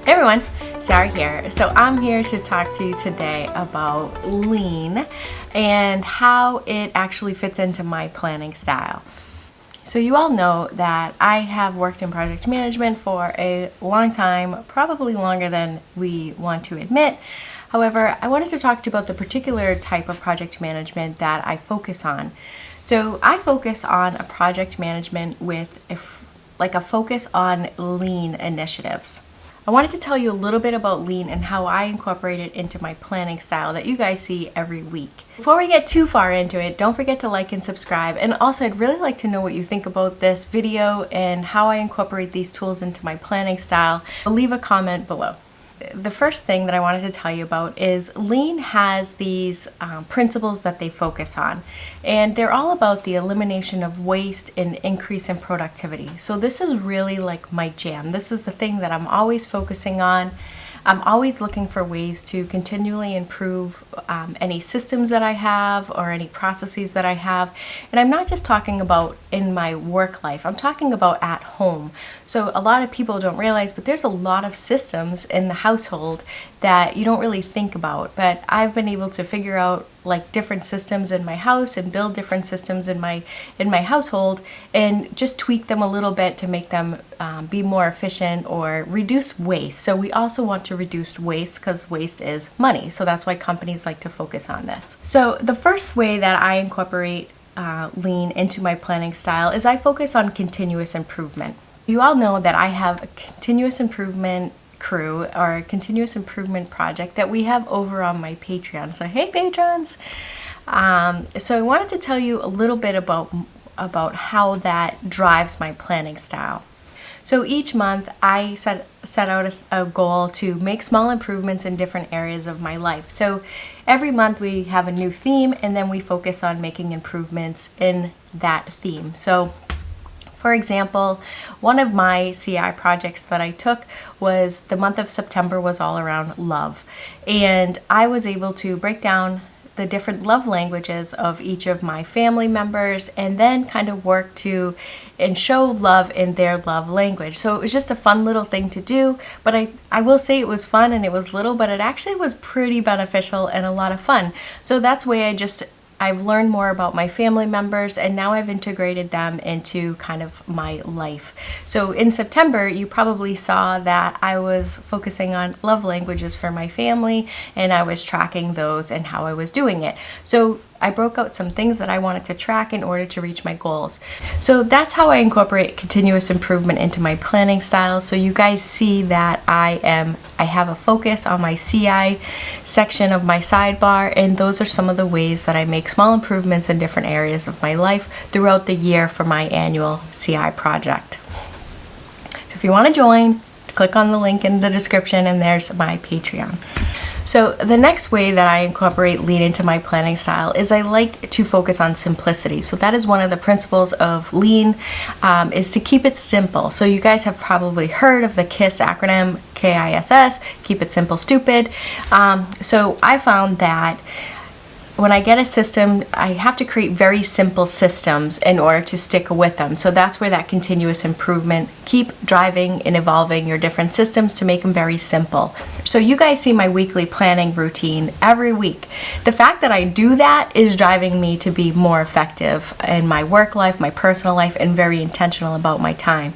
Hey everyone, Sarah here. So I'm here to talk to you today about lean and how it actually fits into my planning style. So you all know that I have worked in project management for a long time, probably longer than we want to admit. However, I wanted to talk to you about the particular type of project management that I focus on. So I focus on a project management with a focus on lean initiatives. I wanted to tell you a little bit about lean and how I incorporate it into my planning style that you guys see every week. Before we get too far into it, don't forget to like and subscribe. And also, I'd really like to know what you think about this video and how I incorporate these tools into my planning style. Leave a comment below. The first thing that I wanted to tell you about is lean has these principles that they focus on, and they're all about the elimination of waste and increase in productivity. So this is really like my jam. This is the thing that I'm always focusing on. I'm always looking for ways to continually improve any systems that I have or any processes that I have. And I'm not just talking about in my work life, I'm talking about at home. So a lot of people don't realize, but there's a lot of systems in the household that you don't really think about. But I've been able to figure out like different systems in my house and build different systems in my household and just tweak them a little bit to make them be more efficient or reduce waste. So we also want to reduce waste because waste is money. So that's why companies like to focus on this. So the first way that I incorporate lean into my planning style is I focus on continuous improvement. You all know that I have a continuous improvement crew or a continuous improvement project that we have over on my Patreon. So hey patrons! So I wanted to tell you a little bit about how that drives my planning style. So each month I set out a goal to make small improvements in different areas of my life. So every month we have a new theme and then we focus on making improvements in that theme. So for example, one of my CI projects that I took was the month of September was all around love. And I was able to break down the different love languages of each of my family members and then kind of work to and show love in their love language. So it was just a fun little thing to do, but I will say it was fun and it was little, but it actually was pretty beneficial and a lot of fun. So that's why I've learned more about my family members and now I've integrated them into kind of my life. So in September, you probably saw that I was focusing on love languages for my family and I was tracking those and how I was doing it. So I broke out some things that I wanted to track in order to reach my goals. So that's how I incorporate continuous improvement into my planning style. So you guys see that I have a focus on my CI section of my sidebar, and those are some of the ways that I make small improvements in different areas of my life throughout the year for my annual CI project. So if you want to join, click on the link in the description and there's my Patreon. So the next way that I incorporate lean into my planning style is I like to focus on simplicity. So that is one of the principles of lean, is to keep it simple. So you guys have probably heard of the KISS acronym, KISS, keep it simple, stupid. So I found that when I get a system, I have to create very simple systems in order to stick with them. So that's where that continuous improvement, keep driving and evolving your different systems to make them very simple. So you guys see my weekly planning routine every week. The fact that I do that is driving me to be more effective in my work life, my personal life, and very intentional about my time.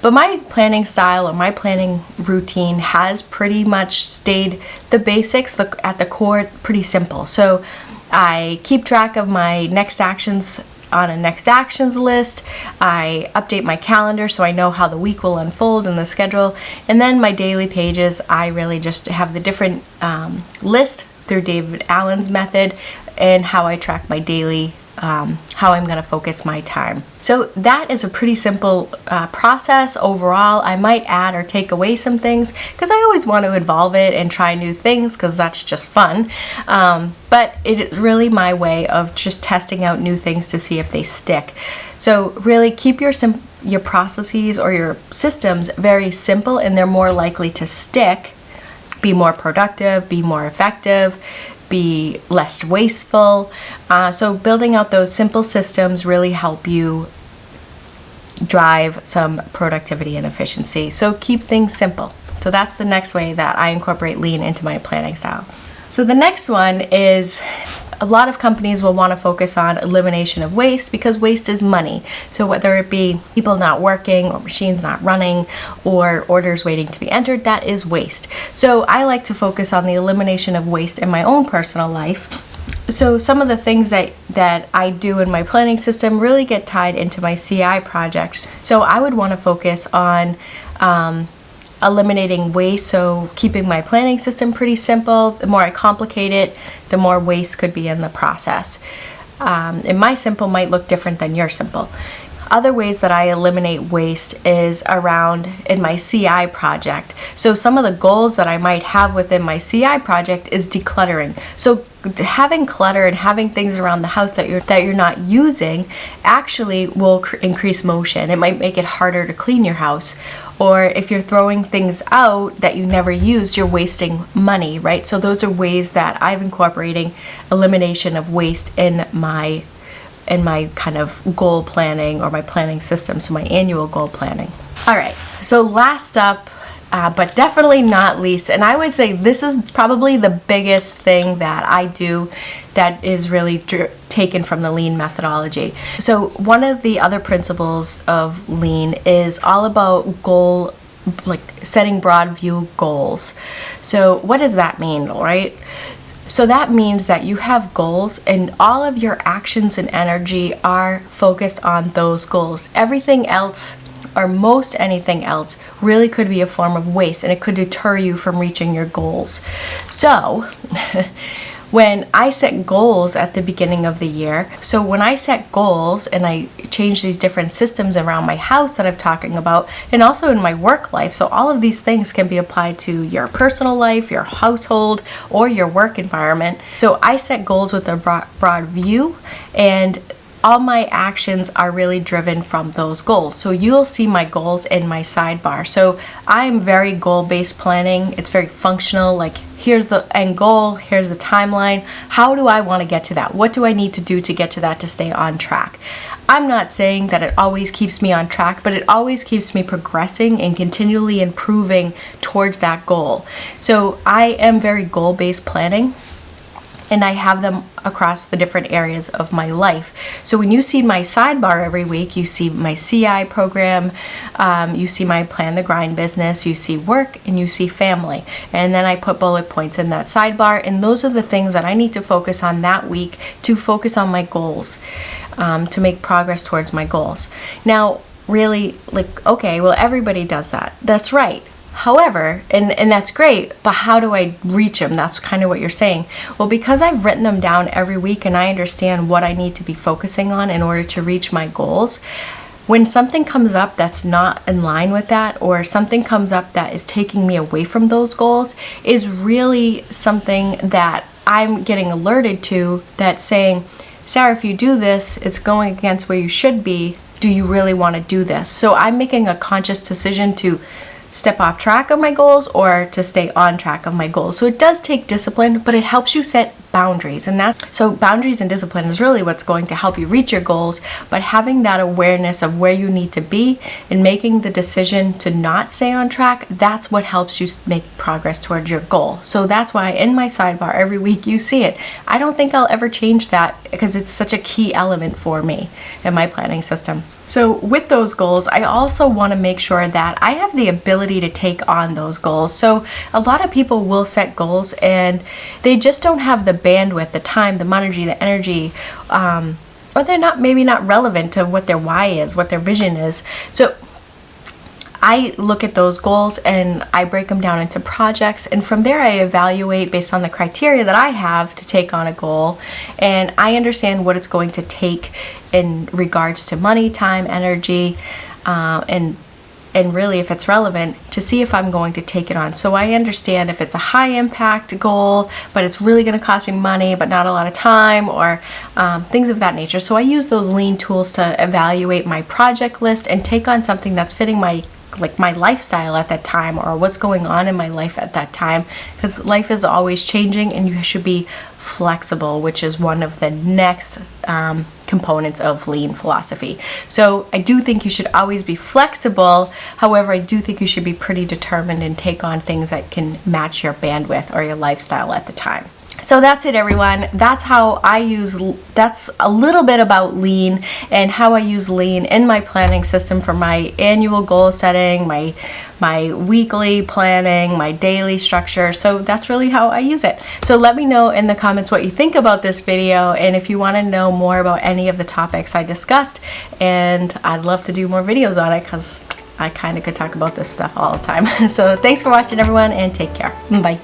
But my planning style or my planning routine has pretty much stayed the basics, at the core, pretty simple. So I keep track of my next actions on a next actions list. I update my calendar so I know how the week will unfold in the schedule. And then my daily pages, I really just have the different list through David Allen's method and how I track my daily how I'm going to focus my time. So that is a pretty simple process overall. I might add or take away some things because I always want to evolve it and try new things because that's just fun. But it is really my way of just testing out new things to see if they stick. So really keep your processes or your systems very simple and they're more likely to stick, be more productive, be more effective, be less wasteful. So building out those simple systems really help you drive some productivity and efficiency. So keep things simple. So So that's the next way that I incorporate lean into my planning style. So the next one is, a lot of companies will want to focus on elimination of waste because waste is money. So whether it be people not working or machines not running or orders waiting to be entered, that is waste. So I like to focus on the elimination of waste in my own personal life. So some of the things that I do in my planning system really get tied into my CI projects. So I would want to focus on eliminating waste, so keeping my planning system pretty simple. The more I complicate it, the more waste could be in the process. And my simple might look different than your simple. Other ways that I eliminate waste is around in my CI project. So some of the goals that I might have within my CI project is decluttering. So having clutter and having things around the house that you're not using actually will increase motion. It might make it harder to clean your house. Or if you're throwing things out that you never used, you're wasting money, right? So those are ways that I'm incorporating elimination of waste in my kind of goal planning or my planning system, so my annual goal planning. All right, so last up, but definitely not least, and I would say this is probably the biggest thing that I do that is really taken from the lean methodology. So one of the other principles of lean is all about goal, like setting broad view goals. So what does that mean, right? So that means that you have goals and all of your actions and energy are focused on those goals. Everything else, or most anything else, really could be a form of waste and it could deter you from reaching your goals. So when I set goals at the beginning of the year, so when I set goals and I change these different systems around my house that I'm talking about, and also in my work life, so all of these things can be applied to your personal life, your household, or your work environment. So I set goals with a broad view, and all my actions are really driven from those goals. So you'll see my goals in my sidebar. So I'm very goal-based planning. It's very functional, like here's the end goal, here's the timeline. How do I want to get to that? What do I need to do to get to that to stay on track? I'm not saying that it always keeps me on track, but it always keeps me progressing and continually improving towards that goal. So I am very goal-based planning, and I have them across the different areas of my life. So when you see my sidebar every week, you see my CI program, you see my PlantheGrind business, you see work, and you see family. And then I put bullet points in that sidebar, and those are the things that I need to focus on that week to focus on my goals, to make progress towards my goals. Now, really, like, okay, well, everybody does that. That's right. However, and that's great, but how do I reach them? That's kind of what you're saying. Well, because I've written them down every week and I understand what I need to be focusing on in order to reach my goals, when something comes up that's not in line with that, or something comes up that is taking me away from those goals, is really something that I'm getting alerted to, that's saying, Sarah, if you do this, it's going against where you should be. Do you really want to do this? So I'm making a conscious decision to step off track of my goals or to stay on track of my goals. So it does take discipline, but it helps you set boundaries, and so boundaries and discipline is really what's going to help you reach your goals. But having that awareness of where you need to be and making the decision to not stay on track, that's what helps you make progress towards your goal. So that's why in my sidebar every week you see it. I don't think I'll ever change that because it's such a key element for me in my planning system. So with those goals, I also want to make sure that I have the ability to take on those goals. So a lot of people will set goals and they just don't have the bandwidth, the time, the money, the energy, or they're maybe not relevant to what their why is, what their vision is. So I look at those goals and I break them down into projects, and from there I evaluate based on the criteria that I have to take on a goal, and I understand what it's going to take in regards to money, time, energy, and really if it's relevant to see if I'm going to take it on. So I understand if it's a high impact goal, but it's really going to cost me money, but not a lot of time, or things of that nature. So I use those lean tools to evaluate my project list and take on something that's fitting my like my lifestyle at that time, or what's going on in my life at that time, because life is always changing and you should be flexible, which is one of the next components of lean philosophy. So I do think you should always be flexible. However, I do think you should be pretty determined and take on things that can match your bandwidth or your lifestyle at the time. So that's it, everyone. That's how I use, that's a little bit about lean and how I use lean in my planning system for my annual goal setting, my weekly planning, my daily structure. So that's really how I use it. So let me know in the comments what you think about this video, and if you want to know more about any of the topics I discussed, and I'd love to do more videos on it because I kind of could talk about this stuff all the time. So thanks for watching, everyone, and take care. Bye.